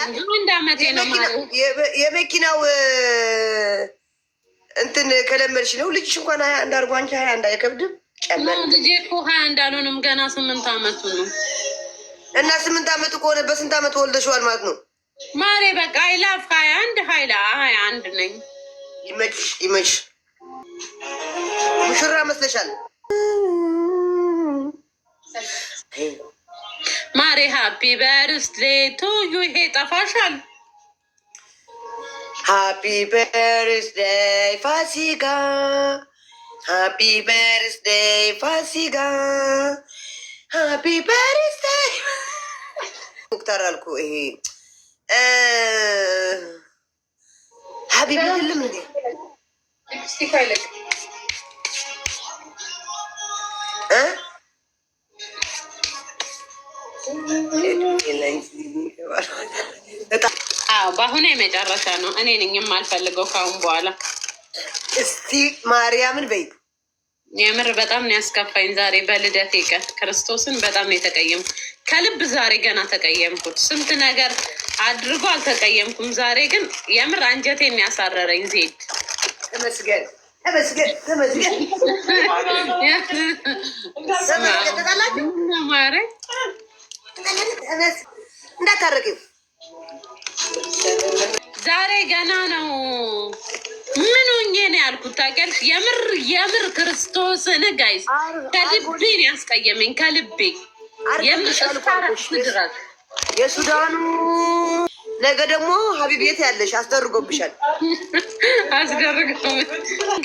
አንድ አመቴ ነው የመኪናው እንትን ከለመድሽ ነው። ልጅሽ እንኳን 21 አድርጎ አንቺ 21 አይከብድም። ልጄ እኮ 20 እንዳልሆንም ገና 8 አመቱ ነው። እና 8 አመቱ ከሆነ በስንት አመቱ ወልደሽዋል ማለት ነው? ማሬ በቃ አይላፍ 21 21 ነኝ። ይመችሽ ይመችሽ። ሙሽራ መስለሻል ማሬ። ሃፒ በርዝዴይ ቱ ዩ። ይሄ ጠፋሻል። ሃፒ በርዝዴይ ፋሲካ፣ ሃፒ በርዝዴይ ፋሲካ፣ ሃፒ በርዝዴይ ሙክታር አልኩ። ይሄ ሀቢብ የለም እንዴ? በአሁኑ የመጨረሻ ነው። እኔ ነኝ የማልፈልገው ካሁን በኋላ። እስቲ ማርያምን በይ። የምር በጣም ነው ያስከፋኝ ዛሬ በልደቴ ቀን ክርስቶስን በጣም ነው የተቀየምኩት። ከልብ ዛሬ ገና ተቀየምኩት። ስንት ነገር አድርጎ አልተቀየምኩም። ዛሬ ግን የምር አንጀቴን ያሳረረኝ። ዜድ ተመስገን ተመስገን ተመስገን። ማረ እንዳታረቂው ዛሬ ገና ነው። ምን ሆኜ ነው ያልኩት ታውቂያለሽ? የምር ክርስቶስን ጋይስ ከልቤ ነው ያስቀየመኝ። ከልቤ የሱዳኑ ነገ ደግሞ ሀቢብ የት ያለሽ አስደርጎብሻል።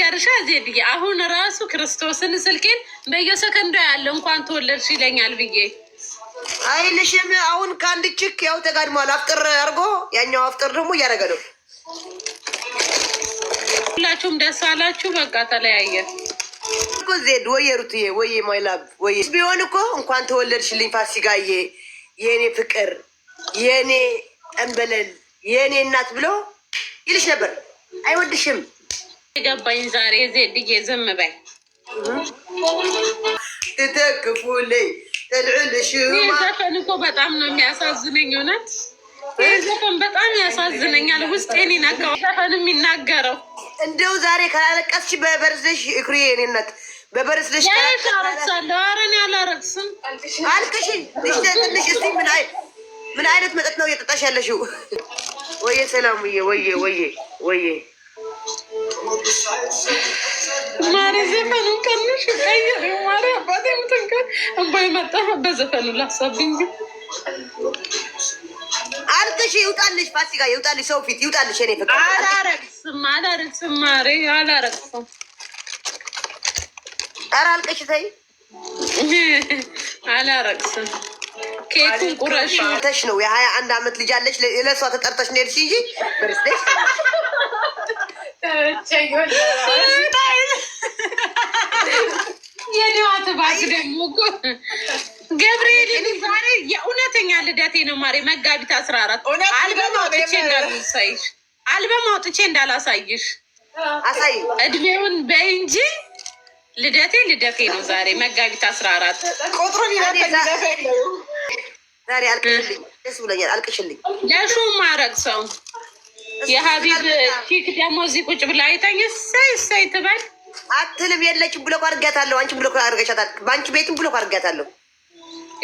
ገርሻ ዜድዬ አሁን ራሱ ክርስቶስን ስልኬን በየሰከንዶ ያለ እንኳን ተወለድሽ ይለኛል ብዬ አይልሽም። አሁን ከአንድ ችክ ያው ተጋድሟል። አፍጥር አድርጎ ያኛው አፍጥር ደግሞ እያደረገ ነው። ሁላችሁም ደስ አላችሁ። በቃ ተለያየ እኮ ዜድ ወየ ሩትዬ ወየ ማይላብ ወየ ቢሆን እኮ እንኳን ተወለድሽልኝ ፋሲካዬ የእኔ ፍቅር የእኔ ጠንበለል የእኔ እናት ብሎ ይልሽ ነበር። አይወድሽም። የገባኝ ዛሬ ዜድዬ ዝም በይ። ትተክፉልኝ ተልዑልሽ ዘፈን እኮ በጣም ነው የሚያሳዝነኝ። እውነት ይህ ዘፈን በጣም ያሳዝነኛል። ውስጤን ይነካው ዘፈን የሚናገረው። እንደው ዛሬ ካላለቀስሽ በበርዝሽ እክሪ የእኔ እናት በበርዝሽ አረግሳለሁ። ኧረ እኔ አላረግስም። አልቅሽ ትንሽ እስቲ ምን አይነት መጠጥ ነው እየጠጣሽ ያለሽው? ወየ ሰላሙዬ ወየ ወየ ወየ ማሪ ዘፈኑን ቀንሽ ቀይር። ማሪ አባቴ ምትንከ አባይ መጣ በዘፈኑ ላሳብኝ። አልቅሽ ይውጣልሽ፣ ፋሲካ ይውጣልሽ፣ ሰው ፊት ይውጣልሽ። እኔ ፍቅር አላረግስም ማሪ አላረግስም። ኧረ አልቅሽ ተይ። አላረግስም። ኬኩን ቁረሽ ተሽ ነው የ21 አመት ልጅ አለች። ለእሷ ተጠርተሽ ነው ሄድሽ እንጂ በርስደሽ የኔዋት ባክ ደግሞ ገብርኤል ዛሬ የእውነተኛ ልደቴ ነው ማሬ። መጋቢት 14 አልበም አውጥቼ እንዳላሳይሽ አሳይ። እድሜውን በይ እንጂ ልደቴ ነው ዛሬ መጋቢት 14 ቁጥሩን ዛሬ አልቅሽልኝ። ደስ ብሎኛል። አልቅሽልኝ። ለሹ ማረግ ሰው የሀቢብ ቺክ ደግሞ እዚህ ቁጭ ብላ አይታኝ እሰይ ትበል አትልም። የለችም ብሎክ አድርጊያታለሁ። አንቺም ብሎክ አድርገሻታል። በአንቺ ቤትም ብሎክ አድርጊያታለሁ።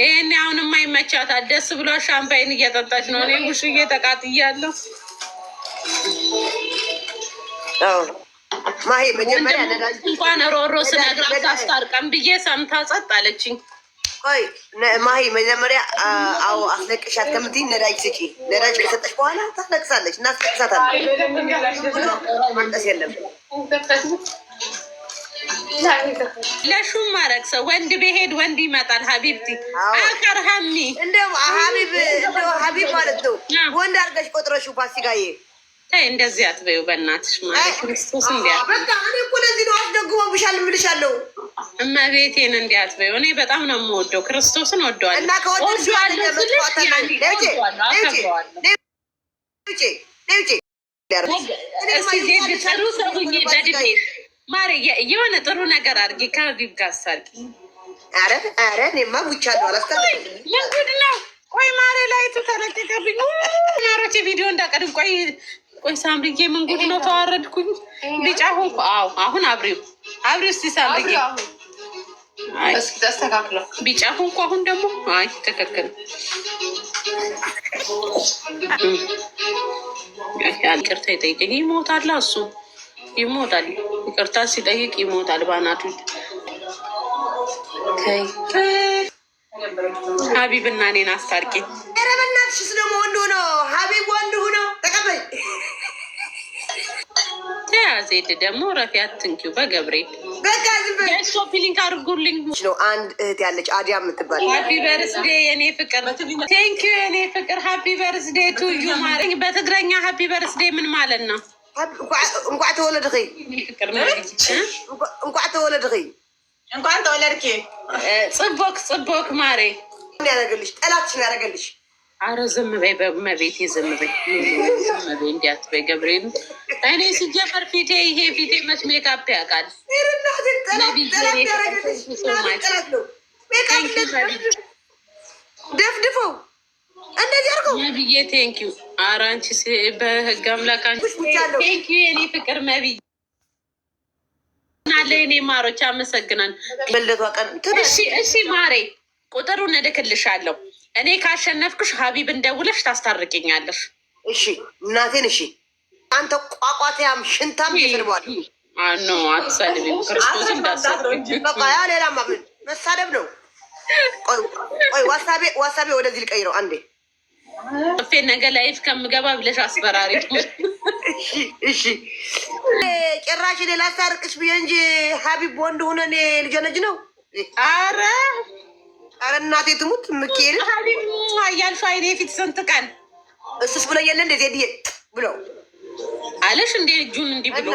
ይሄኔ አሁንማ ይመቻታል። ደስ ብሎ ሻምፓይን እየጠጣች ነው። እኔ ውሽዬ ተቃጥያለሁ። ማሂ መጀመሪያ እንኳን ሮሮ ስነግራት ታስታርቀን ብዬ ሰምታ ጸጥ አለችኝ። ቆይ ማሂ መጀመሪያ አዎ አስለቅሻት ከምትይ ነዳጅ ስጪ። ነዳጅ ከሰጠች በኋላ ታስለቅሳለች። እናስለቅሳታለን። ማንቀስ የለም። ለሹም ማድረግ ሰው ወንድ ብሄድ ወንድ ይመጣል። ሀቢብቲ አከርሀሚ እንደው ሀቢብ ማለት ነው። ወንድ አድርገሽ ቆጥረሽው ፋሲካዬ ተይ እንደዚህ አትበይው በእናትሽ። ማለት ክርስቶስ እንዲያት በቃ እኔ እኮ ለዚህ ነው አስደግሞብሻል እምልሻለሁ። እመቤቴን እንዲህ አትበይው። እኔ በጣም ነው የምወደው ክርስቶስን ወደዋለሁ። እና ከወደድሽ ማሬ የሆነ ጥሩ ነገር አድርጊ። ከሀቢብ ጋር ሳርቂ። ኧረ እኔማ ሙቻለሁ። አላስታርቅም። ምን ጉድ ነው? ቆይ ማሬ ላይቱ ተለቀቀብኝ። ኧረ ቤተሰቦች ቪዲዮ እንዳቀድም ቆይ ሳምሪዬ ምን ጉድ ነው? ተዋረድኩኝ። ቢጫ ሆንኩ። አዎ አሁን አብሪው እስቲ ሳምሪዬ ተስተካክሎ ቢጫ ሆንኩ። አሁን ደግሞ አይ ትክክል። ይቅርታ ይጠይቀኝ። ይሞታል፣ እሱ ይሞታል። ይቅርታ ሲጠይቅ ይሞታል። ባናቱ ሀቢብና እኔን አስታርቂ። ኧረ በእናትሽ ስለሞ ወንድ ሆኖ ሀቢብ ወንድ ሆኖ ተቀበይ። ተያዜድ ደግሞ ረፊያት ትንኪው በገብርኤል በቃ ዝም በይ። የስቶፕ ሊንክ አድርጉልኝ ነው አንድ እህት ያለች አዲያ የምትባል ሃፒ በርስዴ የኔ ፍቅር። ቴንኪዩ የኔ ፍቅር። ሃፒ በርስዴ ቱ ዩ ማለኝ በትግረኛ ሃፒ በርስዴ ምን ማለት ነው? እንኳዕ ተወለድኺ እንኳዕ ተወለድኺ እንኳን ተወለድኪ። ጽቦክ ማሬ ያደረገልሽ ጠላትሽን ያደረገልሽ። አረ ዝም በይ በመቤቴ ዝም በይ እንዲያት በይ ገብርኤል። እኔ ሲጀመር ፊቴ ይሄ ፊቴ መች ሜካፕ ያውቃል? ደፍድፈው እንደዚህ አድርገው መብዬ ቴንኪዩ። አረ አንቺ በህግ አምላክ ቴንኪዩ የኔ ፍቅር መብዬ አለ የኔ ማሮች አመሰግናል። በልደቷ ቀን እሺ ማሬ ቁጥሩን እልክልሻለሁ። እኔ ካሸነፍኩሽ ሀቢብን ደውለሽ ታስታርቅኛለሽ። እሺ እናቴን። እሺ አንተ ቋቋቴያም ሽንታም ይስልቧል። ኖ አትሰልቢም። ክርስቶስ ያ ሌላ መሳደብ ነው። ቆይ ዋሳቤ ወደዚህ ልቀይረው አንዴ። ፌ ነገ ላይፍ ከምገባ ብለሽ አስፈራሪ። እሺ ጭራሽ እኔ ላስታርቅሽ ብዬ እንጂ ሀቢብ ወንድ ሆነ እኔ ልጀነጅ ነው። አረ እናቴ ትሙት ምኬል ሀቢብ እያልሽ አይኔ የፊት ስንት ቀን እሱስ ብሎ የለ እንደ ዜድዬ ብሎ አለሽ እንዴ እጁን እንዲህ ብሎ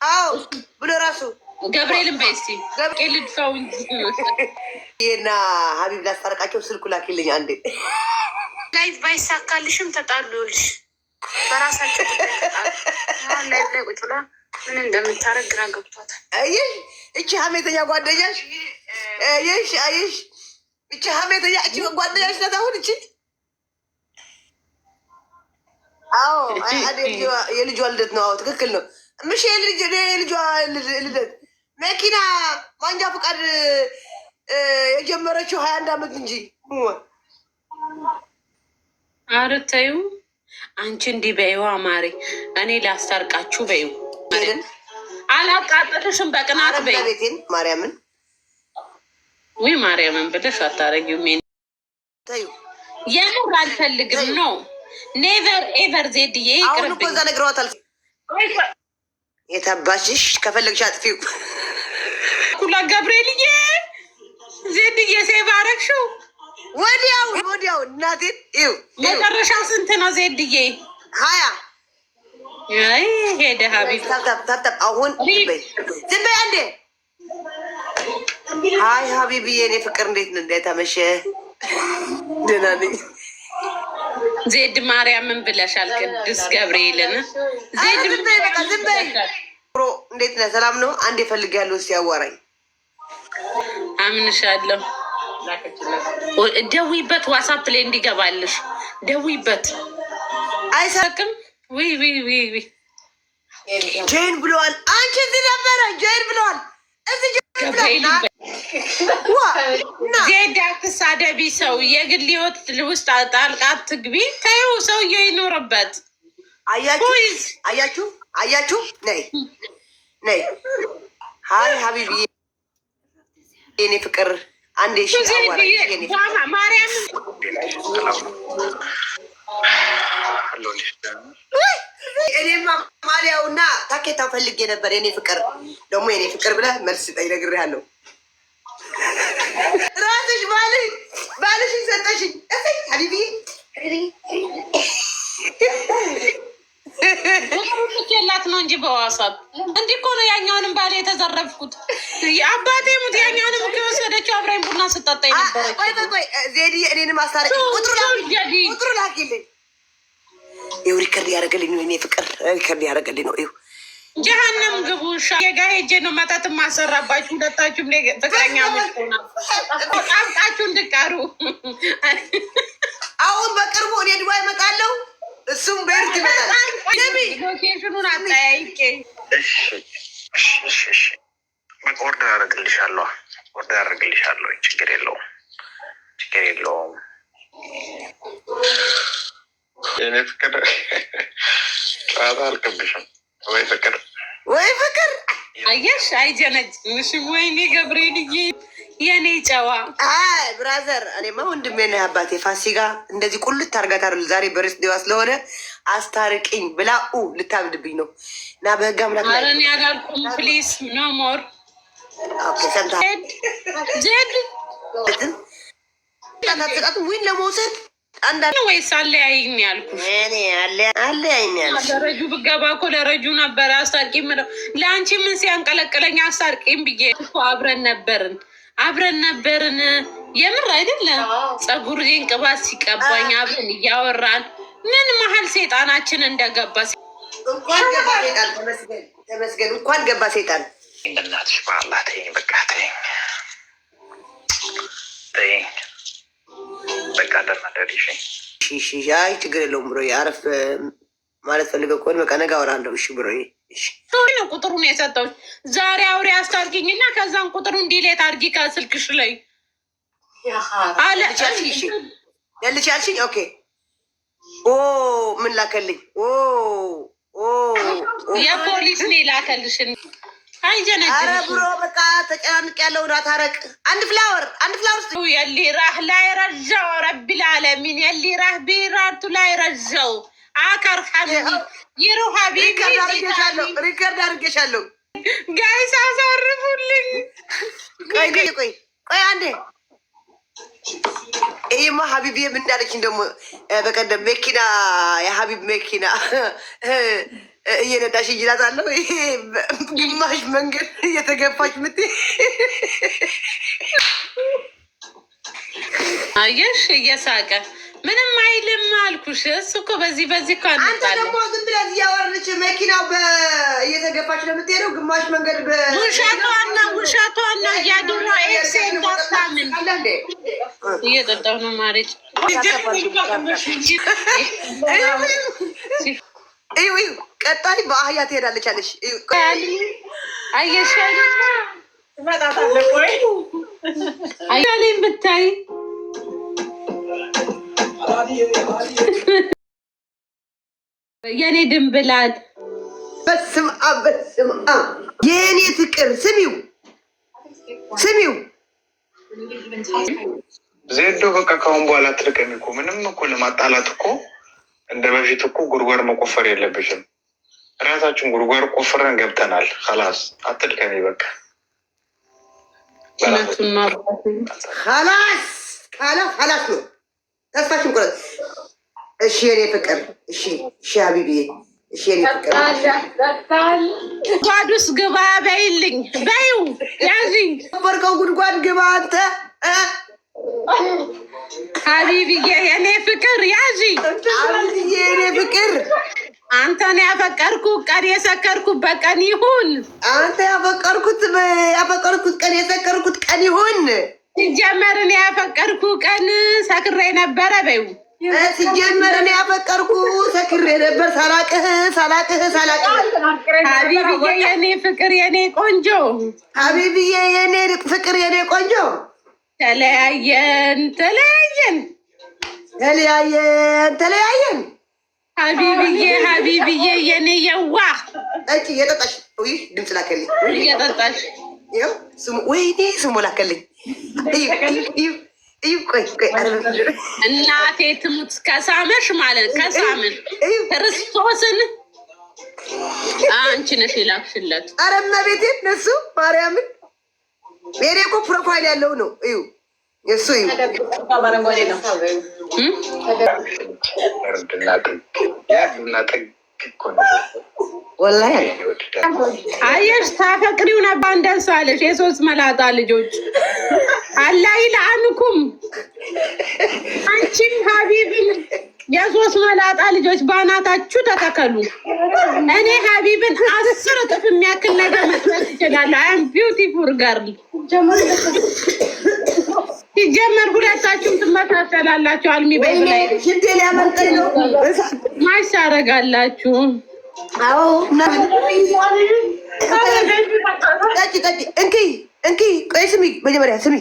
አዎ ብሎ ራሱ ገብርኤልን በስቲ ልድፋው እንጂ ይሄና ሀቢብ ላስታርቃቸው ስልኩ ላኪልኝ አንዴ። ላይፍ ባይሳካልሽም ተጣሉልሽ በራሳቸው ላይፍ ላይ ቁጭ ብላ ምን እንደምታረግ ግራ ገብቷታል። አየሽ እቺ ሀሜተኛ ጓደኛሽ አየሽ እቺ ሀሜተኛ እቺ ጓደኛሽ ናት። አሁን እቺ አዎ የልጇ ልደት ነው። አዎ ትክክል ነው። ምሽ የልጇ ልደት መኪና ማንጃ ፈቃድ የጀመረችው 21 ዓመት እንጂ። ኧረ ተይው አንቺ እንዲህ በይዋ ማሬ። እኔ ላስታርቃችሁ በይው። አላቃጥልሽም በቅናት በይ። ቤቴን ማርያምን ወይ ማርያምን ብለሽ አታረጊውም። ተይው የምር አልፈልግም ነው ኔቨር ኤቨር ዜድዬ ይቅርብኝ። አሁን እኮ እዛ ነግረዋታል። የታባሽሽ ከፈለግሽ አጥፊው ኩላ ገብርኤልዬ ዜድዬ ሴቭ አረግሽው ወዲያው እናቴን ይው መጨረሻ ስንት ነው ዜድዬ? 20 አይ ሄደ ሀቢብ ታብታብ አሁን ዝም በይ አንዴ። አይ ሀቢብዬ እኔ ፍቅር እንዴት ነው? እንዴት አመሸ? ደህና ነኝ። ዜድ ማርያምን ብለሻል። ቅዱስ ገብርኤልን ዜድ ዝም በይ። እንዴት ነህ? ሰላም ነው? አንዴ እፈልጋለሁ። እስኪ አዋራኝ። አምንሻለሁ። ደዊበት ዋትስአፕ ላይ እንዲገባልሽ ደዊበት። አይሰቅም ዊ ጄን ብለዋል። አንቺ እዚህ ነበረ ጄን ብለዋል። ዜድ አትሳደቢ። ሰው የግል ህይወት ውስጥ ጣልቃ አትግቢ። ተይው፣ ሰውዬው ይኖርበት። አያችሁ ነይ ሀይ ሀቢቢ የኔ ፍቅር አንዴ ማርያም እኔማ ማሊያውና ታኬታው ፈልጌ ነበር። የኔ ፍቅር ደግሞ የኔ ፍቅር ብለህ መልስ ስጠኝ። ነግሬሃለሁ። ራስሽ ባልሽን ሰጠሽኝ። ሀቢቢ ላት ነው እንጂ በዋሳብ እንዲህ እኮ ነው ያኛውንም ባሌ የተዘረፍኩት። አባቴ ሙት ያኛውንም ከወሰደችው አብራኝ ቡና ስጠጣ ነበረች። ቆይ ዜዲ እኔንም አስታረቂ። ቁጥሩ ላኪልኝ። ይኸው ሪከርድ ያደረገልኝ ነው። እኔ ፍቅር ሪከርድ ያደረገልኝ ነው። ይኸው ጀሀነም ግቡ። ሻ ሄጄ ነው መጠጥ ማሰራባችሁ። ሁለታችሁም ፍቅረኛ ሆና ጣብቃችሁ እንድቀሩ። አሁን በቅርቡ እኔ ድባ እመጣለሁ። እሱ ሎኬሽኑን አጠያይቄ እሺ ኦርደር አደርግልሻለሁ። ችግር የለውም። የእኔ ፍቅር ጨዋታ አልቅብሽም ወይ ፍቅር አየሽ፣ አይጀነጅንሽም። ወይኔ ገብርኤልዬ የኔ ጨዋ ብራዘር፣ እኔማ ወንድሜ ነህ አባቴ። ፋሲካ እንደዚህ ቁልት ታርጋታል። ዛሬ በርስ ዴዋ ስለሆነ አስታርቅኝ ብላ ልታብድብኝ ነው እና በህግ አምላክ ኧረ እኔ አላልኩም። ፕሊስ ኖ ሞር ሰምታሰጣቱ ዊን ለመውሰድ አንዳንድ ወይስ አለያይኝ ያልኩሽ? አለያይኝ ያልኩሽ ለረጁ ብገባ እኮ ለረጁ ነበረ አስታርቂኝ ምለው። ለአንቺ ምን ሲያንቀለቅለኝ አስታርቂኝ ብዬ እኮ አብረን ነበርን። የምር አይደለም። ፀጉሬን ቅባት ሲቀባኝ አብረን እያወራን ምን መሀል ሴጣናችን እንደገባ እንኳን ገባ ሴጣን። ተመስገን እንኳን ገባ ሴጣን። እናትሽ በአላህ ተይኝ፣ በቃ ተይኝ። በቃ ደናደሪሽ። አይ ችግር የለውም ብሮ አረፍ ማለት ፈልገው ከሆነ በቃ ነገ አወራለሁ። እሺ ብሮ ነው ቁጥሩን የሰጠው ዛሬ አውሬ አስታርጊኝ እና ከዛን ቁጥሩን ዲሌት አድርጊ ከስልክሽ ላይ አለ ያልሽ ያልሽኝ። ኦኬ ምን ላከልኝ? የፖሊስ ነው የላከልሽን። ኧረ ብሮ በቃ ተጨናንቅ ያለው ናታረቅ አንድ ፍላወር ውስጥ የሊ ራህ ላይ ረዣው ረቢል ዓለሚን የሊ ራህ ቢራቱ ላይ ረዣው አከር ሐቢቢ ይሩ ሐቢቢ ሪከርድ አድርጌሻለሁ። ጋይስ አሳርፉልኝ። ቆይ አንዴ። ይሄማ ሀቢብ ምን እንዳለችኝ ደግሞ በቀደም መኪና የሀቢብ መኪና እየነዳሽ እይላታለሁ። ይሄ ግማሽ መንገድ እየተገፋች አየሽ፣ እየሳቀ ምንም አይልም አልኩሽ። እሱ እኮ በዚህ እኮ አንተ ደግሞ ዝም ብለህ እያወራች መኪናው እየተገፋች ነው የምትሄደው። ግማሽ መንገድ ውሸቷን ነው እያድሮ ኤክሴን ታስታምን እየጠጣሁ ነው ማሬች። ቀጣይ በአህያ ትሄዳለች አለሽ። አየሽ አያሌን ብታይ የኔ ድንብላል በስመ አብ የኔ ፍቅር ስሚው ዜዶ በቃ ካሁን በኋላ አትልቀሚ እኮ ምንም እኮ ለማጣላት እኮ እንደ በፊት እኮ ጉድጓድ መቆፈር የለብሽም። ራሳችን ጉድጓድ ቆፍረን ገብተናል። ኸላስ አትልቀሚ በቃ ኸላስ ነው ተስፋሽን ቁረጥ። እሺ የኔ ፍቅር እሺ ሀቢብዬ እሺ የኔ ፍቅር ጉድጓድ ውስጥ ግባ በይልኝ በይው ያዥኝ በርከው ጉድጓድ ግባ አንተ ሀቢብዬ የኔ ፍቅር ያዥኝ ሀቢብዬ የኔ ፍቅር አንተን ያፈቀርኩ ቀን የሰከርኩበት ቀን ይሁን። አንተ ያፈቀርኩት ቀን የሰከርኩት ቀን ይሁን። ሲጀመርን ያፈቀርኩ ቀን ሰክሬ ነበረ በይው ሲጀመርን ያፈቀርኩ ሰክሬ ነበር። ሳላቅህ ሀቢብዬ የኔ ፍቅር የኔ ቆንጆ ሀቢብዬ የኔ ፍቅር የኔ ቆንጆ ተለያየን ሀቢብዬ የኔ የዋ እቺ እየጠጣሽ ድምፅ ላከልኝ። እየጠጣሽ ወይኔ ስሙ ላከልኝ። ቆይ እናቴ ትሙት ከሳመሽ ማለት ከሳምን ክርስቶስን አንቺ ነሽ የላክሽለት። ኧረ እመቤቴ እነሱ ማርያምን የኔ እኮ ፕሮፋይል ያለው ነው። እዩ የሱ ወላሂ አየሽ ታፈቅሪው ነበር እንደሱ አለሽ። የሶስት መላጣ ልጆች አላይ ለአንኩም አንቺም ሀቢብን የሶስት መላጣ ልጆች ባናታችሁ ተተከሉ። እኔ ሀቢብን 10 እጥፍ የሚያክል ነገር መስጠት ይችላል። አም ቢዩቲፉል ገርል ሲጀመር ሁለታችሁም ትመሳሰላላችሁ። አልሚ ቤት ላይ ሽንቴ ሊያመልጠኝ ነው። ማሽ ታረጋላችሁ። አዎ እንኪ ቆይ ስሚ፣ መጀመሪያ ስሚ።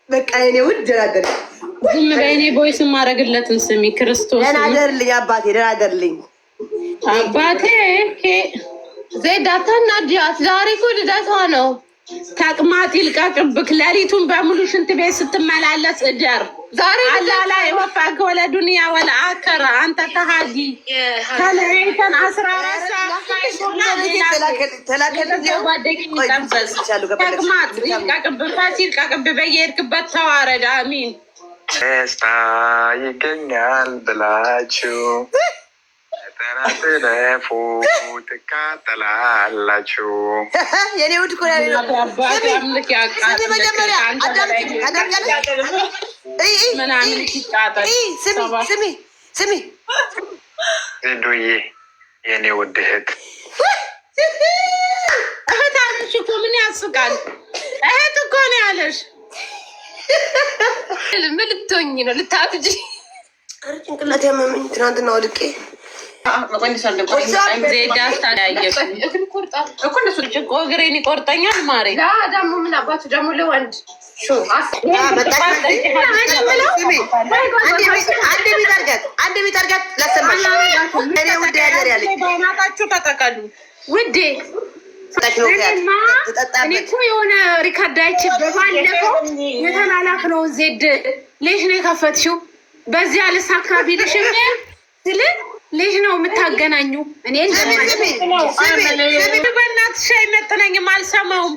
በቃ የኔ ውድ ደናገር ዝም በይኔ ቦይስ ማረግለትን ስሚ። ክርስቶስ ደናገርልኝ አባቴ፣ ደናገርልኝ አባቴ። ዜድ አታናድያት። ዛሬ እኮ ልደቷ ነው። ተቅማጥ ይልቀቅብክ። ሌሊቱን በሙሉ ሽንት ቤት ስትመላለስ እደር። ዛሬ አላላ የወፋክ ወለ ዱንያ ወለ አከራ አንተ ተሃዲ ተለይተን 14 ሰዓት ተቅማጥ ይልቀቅብህ፣ ፋሲል ይልቀቅብህ። በየሄድክበት ተዋረድ። አሚን። ደስታ ይገኛል ብላችሁ ተናትለፉ ትቃጠላላችሁ። የኔ ውድ እኮ ስሚ ዜዶዬ የኔ ውድ እህት እህት አለሽ እኮ ምን ያስቃል? እህት እኮ ነው ያለሽ። ምን ልትሆኝ ነው? ልታብጂ? ኧረ ጭንቅላት ያመመኝ ትናንትና ወድቄ እግሬን ይቆርጠኛል። ማሬ ደግሞ ምን አባቱ ደግሞ ለወንድ አንድ ቢጠርጋት ላሰማሽ። እኔ ውድ ያገር ያለኝ በእናታችሁ ተጠቀሉ ውዴ። እኔ እኮ የሆነ ሪካርድ አይቼ በባለፈው የተላላክ ነው። ዜድ ልጅ ነው የከፈትሽው በዚህ አልሳካ ቢልሽ ስል ልጅ ነው የምታገናኙ። እኔ በእናትሽ አይመጥነኝም፣ አልሰማውም።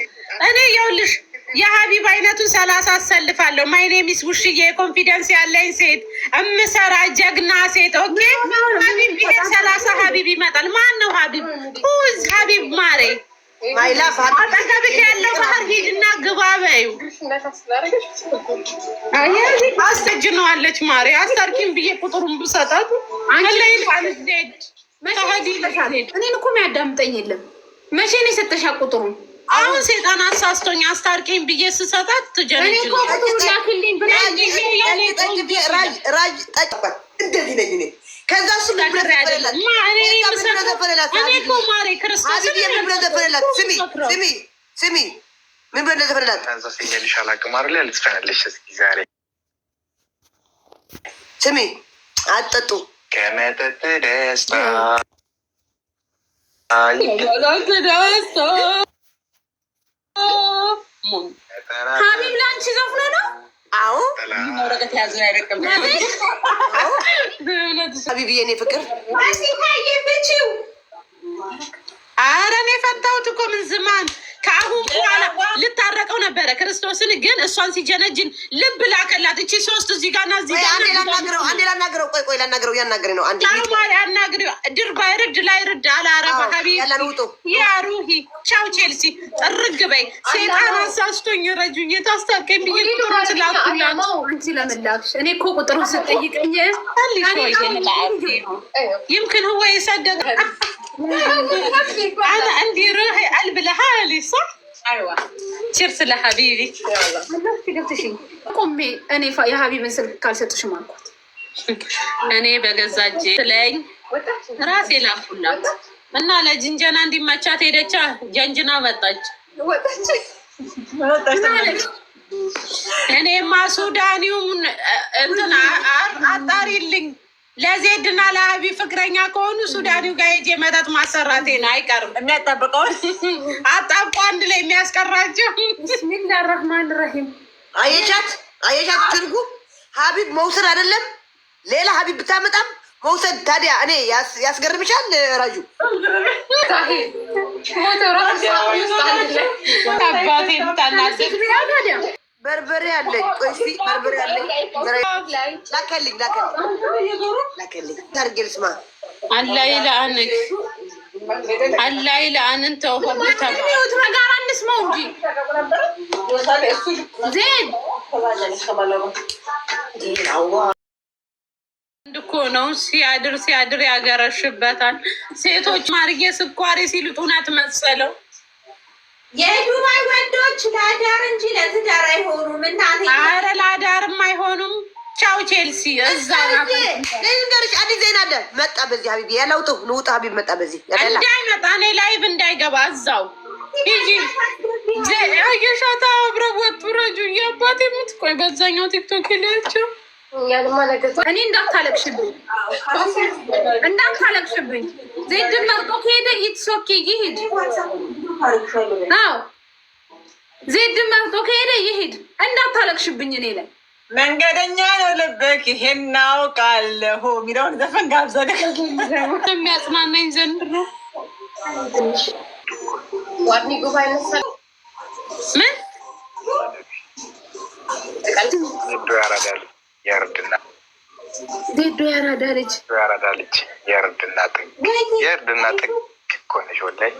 እኔ የውልሽ የሀቢብ አይነቱን 30 አሰልፋለሁ። ማይኔ ሚስ ውሽዬ ኮንፊደንስ ያለኝ ሴት እምሰራ ጀግና ሴት። ኦኬ ሀቢብ ቢሄድ 30 ሀቢብ ይመጣል። ማን ነው ሀቢብ? ሁዝ ሀቢብ ማሬ ማይላፍ አጠገብሽ ያለው ባህር ሂድና ግባ በይው። አስተጅነዋለች ማሬ። አስታርኪም ብዬ ቁጥሩን ብሰጣት እኔን እኮ የሚያዳምጠኝ የለም። መቼ ነው የሰጠሻ ቁጥሩን? አሁን ሴጣን አሳስቶኝ አስታርቂኝ ብዬ ስሰጣት ትጀነጅ ራጅ ጠጭባት። እንደዚህ ነኝ እኔ። ከዛ እሱ ማሬ ክርስቶስ ስሚ ምን ብለህ ዘፈንላት? ታዘሰኛልሽ አላውቅም አይደል? ልትፈናለሽ እስኪ ዛሬ ስሚ። አጠጡ ከመጠጥ ደስታ ሀቢብ ለአንቺ ዘፍኖ ነው። አዎ ወረቀት ያዘ አይደለም። ሀቢብ የኔ ፍቅር ኧረ እኔ ፈታሁት እኮ ምን ዝማን ከአሁን በኋላ ልታረቀው ነበረ። ክርስቶስን ግን እሷን ሲጀነጅን ልብ ላከላት። እቺ 3 እዚህ ጋር እና እዚህ ጋር አንዴ ላናግረው። ቆይ ላናግረው። ያናግረኝ ነው። አንዴ ያናግሪው። ድር ባይርድ ላይርድ አላረፈ ሀቢብ ያ ሩሂ ቻው ቼልሲ ጥርግ በይ። ሴጣን አሳስቶኝ ረጁኝ የታስታከኝ ብዬ ቁጥሩ ስላኩላት አንቺ ለምላክሽ እኔ እኮ ቁጥሩን ስጠይቀኝ يمكن هو يصدق. أنا عندي روحي قلب لحالي صح؟ أيوة. تشيرس لحبيبي. ቆሜ እኔ የሀቢብን ስልክ ካልሰጥሽም አልኳት። እኔ በገዛ እጄ ስለኝ ራሴ ላኩላት እና ለጅንጀና እንዲመቻት ሄደቻ ጀንጅና መጣች። እኔማ ሱዳኒውም እንትን አጣሪልኝ ለዜድና ለሀቢብ ፍቅረኛ ከሆኑ ሱዳኒው ጋር ሄጄ መጠጥ ማሰራቴ ነው አይቀርም። የሚያጠብቀውን አጣብቆ አንድ ላይ የሚያስቀራቸው። ብስሚላህ ረህማን ረሂም። አየቻት ትርጉ ሀቢብ መውሰድ አይደለም ሌላ ሀቢብ ብታመጣም መውሰድ። ታዲያ እኔ ያስገርምሻል ራጁ? አባቴ ታናዘ በርበሬ አለኝ። ቆይ እስኪ በርበሬ አለኝ። ላከልኝ ታርጌ ልስማ። አላህ ይልአንክ አላህ ይልአንን ተውበት ጋር አንስማው እንጂ ዜድ እኮ ነው ሲያድር ያገረሽበታል። ሴቶች ማርዬ ስኳሬ ሲልጡ ናት መሰለው። የዱባይ ወንዶች ለአዳር እንጂ ለትዳር አይሆኑም። እናቴ አረ ለአዳርም አይሆኑም። ቻው ቼልሲ እዛ ናት። ለንገርሽ አዲስ ዜና አለ መጣ። በዚህ ሀቢብ ያለውጡ ንውጣ ሀቢብ መጣ። በዚህ እንዳይመጣ እኔ ላይቭ እንዳይገባ እዛው ሂጂ አየሻታ አብረው ወጡ። ረጁ የአባቴ የምትቆይ በዛኛው ቲክቶክ ላያቸው እኔ እንዳታለቅሽብኝ ዜድን መርጦ ከሄደ ይትሶኬ ይሄድ። አዎ ዜድን መርጦ ከሄደ ይሄድ። እንዳታለቅሽብኝ እኔ ላይ መንገደኛ ነው ልብክ ይሄን አውቃለሁ የሚለውን ዘፈን ጋብዘን የሚያጽናናኝ ዘንድ ነው። ምን ያራዳል ያርድና ዜዶ ያራዳ ልጅ ያርድና ጥግ እኮ ነሽ ወላሂ።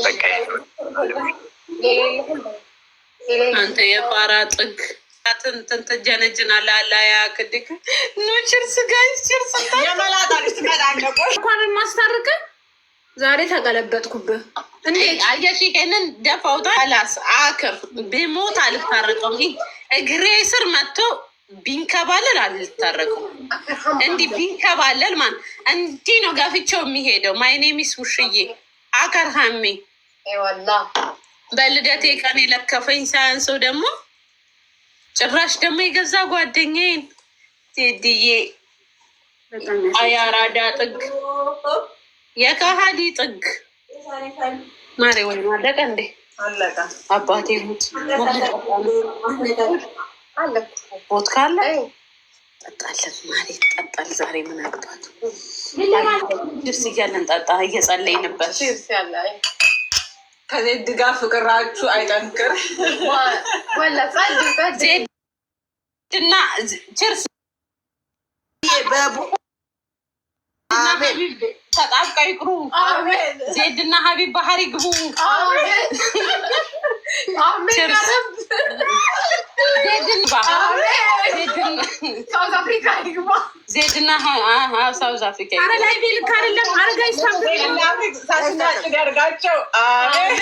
በቃ አንተ የፋራ ጥግ እንትን ትጀነጅናለህ። አላያ ክድክ ኑ ችርስ ጋይስ ችርስ እንኳን ማስታርቅ ዛሬ ተገለበጥኩብህ። እንዴት አየሽ? ይሄንን ደፋውታ አላስ አክር ቢሞት አልታረቀም። እግሬ ስር መጥቶ ቢንከባለል አልታረቀም። እንዲህ ቢንከባለል ማን እንዲህ ነው ጋፍቻው የሚሄደው። ማይኔሚስ ውሽዬ አከርሃሜ ወላ በልደቴ ቀን የለከፈኝ ሳያንሰው ደግሞ ጭራሽ ደግሞ የገዛ ጓደኛዬን ቴድዬ አያራዳ ጥግ የካሃዲ ጥግ ማሬ ወይ አለቀ እንዴ? አባቴ ሙት ቦት ካለ ጠጣለን። ማሬ ጠጣል። ዛሬ ምን አግባቱ ድርስ እያለን ጠጣ እየጸለይንበት ከዜድ ጋር ፍቅራችሁ አይጠንክር ዜድና ችርስ ተጣብቃ ይቅሩ። ዜድና ሀቢብ ባህር ይግቡ። ዜድና ሳውዝ አፍሪካ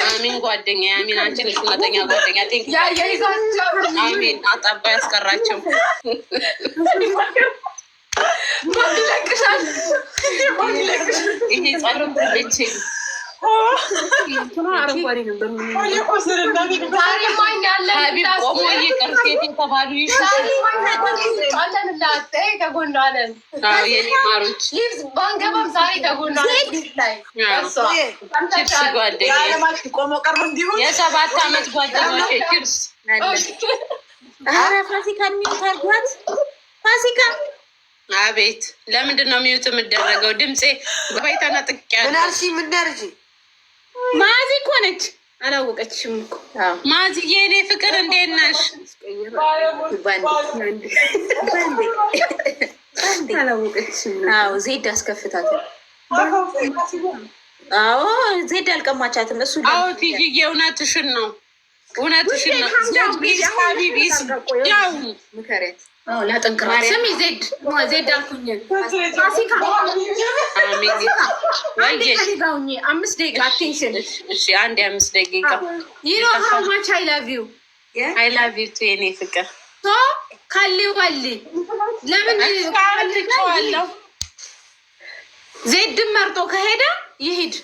አሚን ጓደኛ አሚን አንቺ ነሽ እውነተኛ ጓደኛ። አሚን አጣባ ያስቀራቸው ይሄ ጸሎት ልጅ አረንጓዴ ነበር። ሀቢብ ቆሞ ይቅር ሴት የተባሉ የኔ ማሮች ባንገባም ዛሬ ችርስ ጓደኛ የ7 ዓመት ጓደኞቼ ችርስ። ኧረ ፋሲካ የሚታርጓት ፋሲካ አቤት ለምንድን ነው ሚዩት የምደረገው? ድምፄ ባይታና ጥቅያ ምናርሲ ማዚ እኮ ነች። አላወቀችም እኮ ማዚ የኔ ፍቅር እንዴት ነሽ? አላወቀችም። አዎ ዜድ አስከፍታታል። አዎ ዜድ አልቀማቻትም። እሱ አዎ ቲጂዬ እውነትሽን ነው እውነትሽን ነው። ያው ምከሬት ላጠንክራት። ስሚ ዜድ አልኩኝ። ፋሲካ 5 ደቂቃ አቴንሽን። እሺ አንድ 5 ደቂቃ ይኖ ሀው ማች አይ ላቭ ዩ ቱ የኔ ፍቅር ካሊ ዋሊ ለምን ልችዋለሁ። ዜድን መርጦ ከሄደ ይሂድ።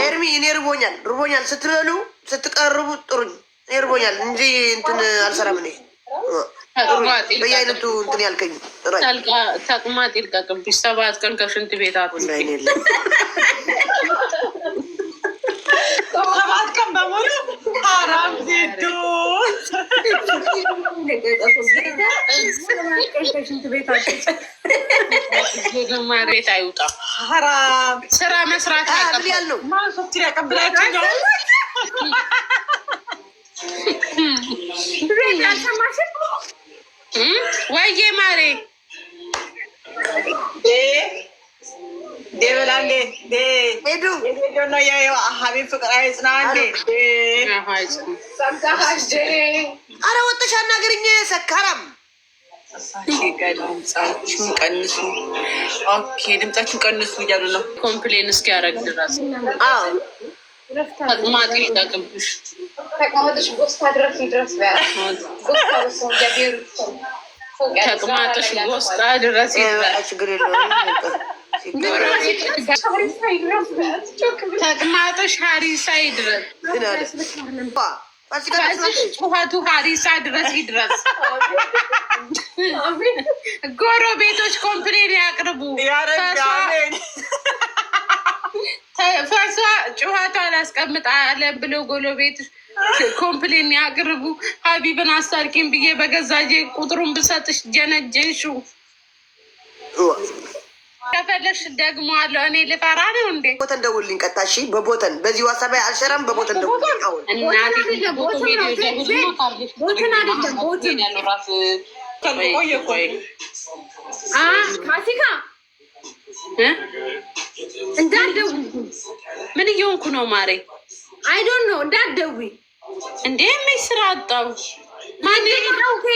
ኤርሚ እኔ ርቦኛል ስትበሉ ስትቀርቡ ጥሩኝ። ርቦኛል እንጂ እንትን አልሰራም እኔ በየአይነቱ እንትን ያልከኝ ተቅማጥ ይልቀቅብሽ። 7 ቀን ከሽንት ቤት 7 ቀን በሙሉ አራም ዜዱ ቤት አይውጣ። ስራ መስራት ያለው ማሶፍት ያቀብላቸው ነው። ወይዬ ማሬ ደበላንዴ ሄዱ ነው ሀቢብ ፍቅር አይጽናንዴ አረ ወጥሽ አናገርኝ ሰካራም ድምጻችሁን ቀንሱ። ኦኬ ድምጻችሁን ቀንሱ እያሉ ነው። ኮምፕሌን እስኪያደርግ ድረስ ተቅማጥ ይጠቅምሽ። ተቅማጥሽ ጎስታ ድረስ ይድረስ። ችግር የለውም። ተቅማጥሽ ሀሪሳ ይድረስ። ጩኸቱ ሀሪሳ ድረስ ይድረስ። ጎረቤቶች ኮምፕሌን ያቅርቡ። ፈሷ ጩኸቷን አስቀምጣለን ብለው ጎረቤት ኮምፕሌን ያቅርቡ። ሀቢብን አስታርቂም ብዬ በገዛጄ ቁጥሩን ብሰጥሽ ጀነጀንሽው። ከፈለሽ ደግሞ አለው። እኔ ልፈራ ነው እንዴ? ቦተን ደውልኝ ቀጣሽ። በቦተን በዚህ ዋሳብ አልሸራም። በቦተን ደውልኝ። ማሲካ እንዳትደውይ። ምን እየሆንኩ ነው ማሬ? አይዶን ነው እንዳትደውይ። እንዴ ምን ስራ አጣው?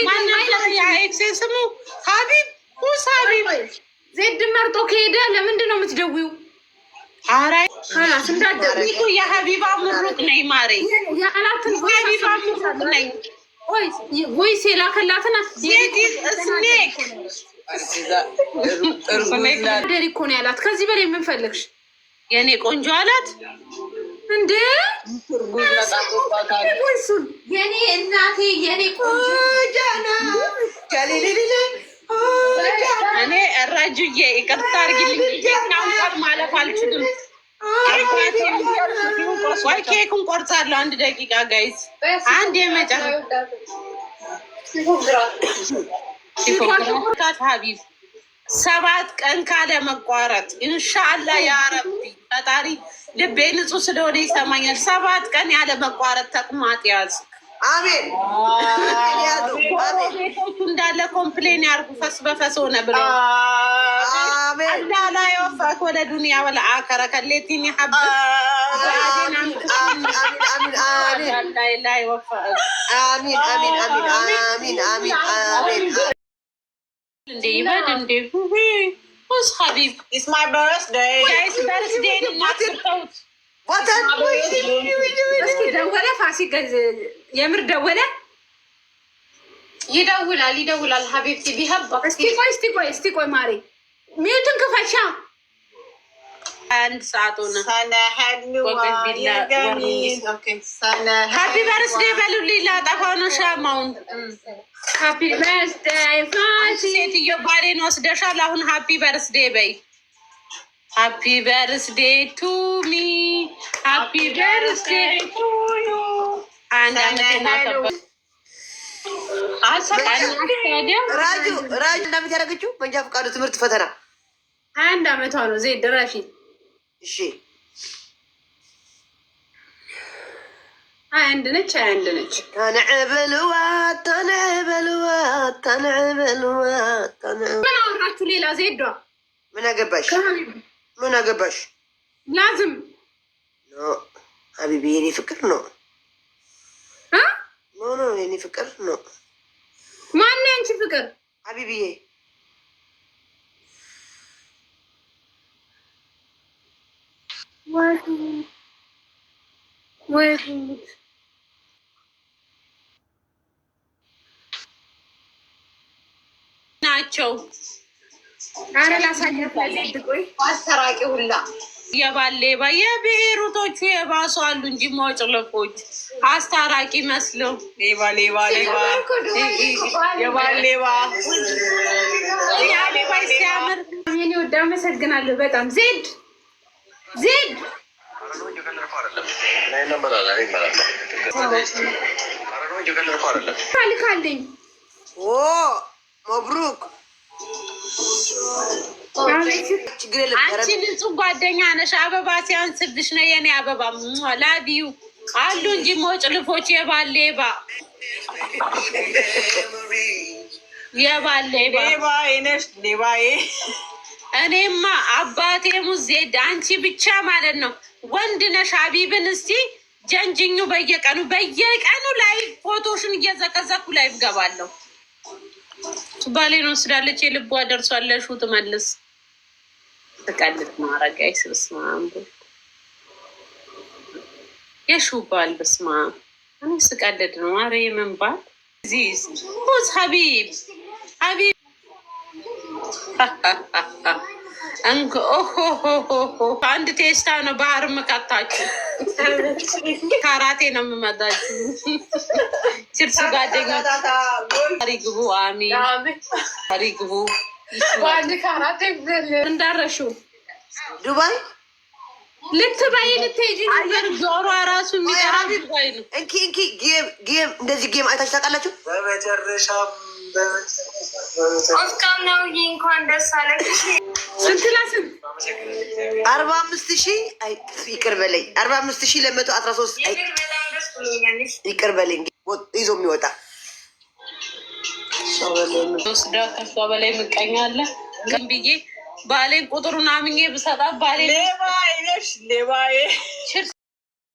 ማንኤክሴ ስሙ ሀቢብ ሁስ ሀቢብ ዜድ መርጦ ከሄደ ለምንድን ነው የምትደውይው? ኧረ ካላስ እንዳትደውይ። የሀቢባ ምሩቅ ነኝ ማሬ። ያላትን ሀቢባ ምሩቅ ነኝ። ቮይስ የላከላትን ስኔክ ደሪ እኮ ነው ያላት። ከዚህ በላይ ምን ፈለግሽ? የእኔ ቆንጆ አላት እንዴ? ቮይሱን የኔ እናቴ የኔ ቆንጆ እኔ ረጁዬ ይቅርታ አድርጊልኝ። ናውቃት ማለፍ አልችልም። ወይ ኬኩን ቆርጣለሁ። አንድ ደቂቃ ጋይዝ፣ አንድ የመጨረሻ ሀቢብ 7 ቀን ካለ መቋረጥ ኢንሻአላ ያ ረቢ ፈጣሪ ልቤ ንጹህ ስለሆነ ይሰማኛል። 7 ቀን ያለ መቋረጥ ተቅማጥ ያዝ። አሜን። ቤቶቹ እንዳለ ኮምፕሌን ያርጉ። ፈስ በፈስ ሆነ ብሎ አላ ላይ ወፋት ወደ ዱንያ ወለ አከረ ከሌቲኒ ሐብ ላይ ወፋት አሚን አሚን አሚን አሚን አሚን አሚን። እንዴ ይበል እንዴ ሁስ ሀቢብ It's my birthday. ጋይስ በርዝዴይ ነው ማትተውት። ቦተን እስኪ ደወለ ፋሲካ የምር ደወለ። ይደውላል ሀቢብቲ ቢሀባ። እስቲ ቆይ ማሬ ሚዩትን ክፈቻ። 1 ሰዓት ሆነ። ሀፒ በርዝዴይ በሉልኝ። ላጠፋው ነው ሻማውን። ሃፒ በርዝዴይ ፋሲ። ሴትዮ ባሌን ወስደሻል። አሁን ሃፒ በርዝዴይ በይ። ሃፒ በርዝዴይ ቱ ሚ ሃፒ በርዝዴይ ቱ ዩ። አንድ ራጁ እንዳመት ያደረገችው መንጃ ፈቃዱ ትምህርት ፈተና 21 ዓመቷ ነው። ዜድ ረፊ እሺ 21 ነች። ተንዕበልዋ ምን አወራችሁ ሌላ? ዜዷ ምን አገባሽ? ላዝም ሀቢቢ የኔ ፍቅር ነው። ኖ የኔ ፍቅር ነው። ማን ያንቺ ፍቅር? ሀቢቢዬ ወይ ናቸው። አረ ላሳያት ዜድ። ቆይ አሰራቂ ሁላ የባሌባ የብሔሩቶቹ የባሱ አሉ እንጂ ሞጭልፎች አስታራቂ መስለው ሌባ ሲያምር የኔ ወደ አመሰግናለሁ በጣም ዜድ ካልካለኝ መብሩክ። አንቺ ንጹህ ጓደኛ ነሽ። አበባ ሲያንስብሽ ነው የኔ አበባ። ላቢዩ አሉ እንጂ ሞጭልፎች የባሌባ ነሽ ሌባዬ። እኔማ አባቴ ሙዜድ አንቺ ብቻ ማለት ነው ወንድ ነሽ። ሀቢብን እስቲ ጀንጅኙ በየቀኑ ላይ ፎቶሽን እየዘቀዘኩ ላይ ገባለሁ። ባሌን ወስዳለች። የልቧ ደርሷለሽ ትመልስ ትቀልድ ነው። አረጋይ ስብስማ የሹ ባል በስማ እኔ ስቀልድ ነው። አረ የምን ባል ዚስ ሁዝ ሀቢብ ሀቢብ እንክ አንድ ቴስታ ነው። ባህር መካታችሁ ካራቴ ነው የምመጣችሁ። ችርስ ጓደኞች ግቡ። አሚን ግቡ። እንዳረሹ ዱባይ ልትበይ ልትሄጂ ነበር። ጆሮ ራሱ የሚጠራ ዱባይ ነው። እንኪ ጌም እንደዚህ ጌም አይታችሁ ታውቃላችሁ? በመጨረሻም ኦስካም ነው። እንኳን ደስ አለሽ። ስንት ለስንት 45,000 ይቅር በለኝ 45,213 ይቅር በለኝ ይዞ የሚወጣ ወስዳ ከሷ በላይ ምቀኛለ ግን ብዬ ባሌን ቁጥሩን አምኜ ብሰጣ ባሌ ሌባ አይነሽ ሌባዬ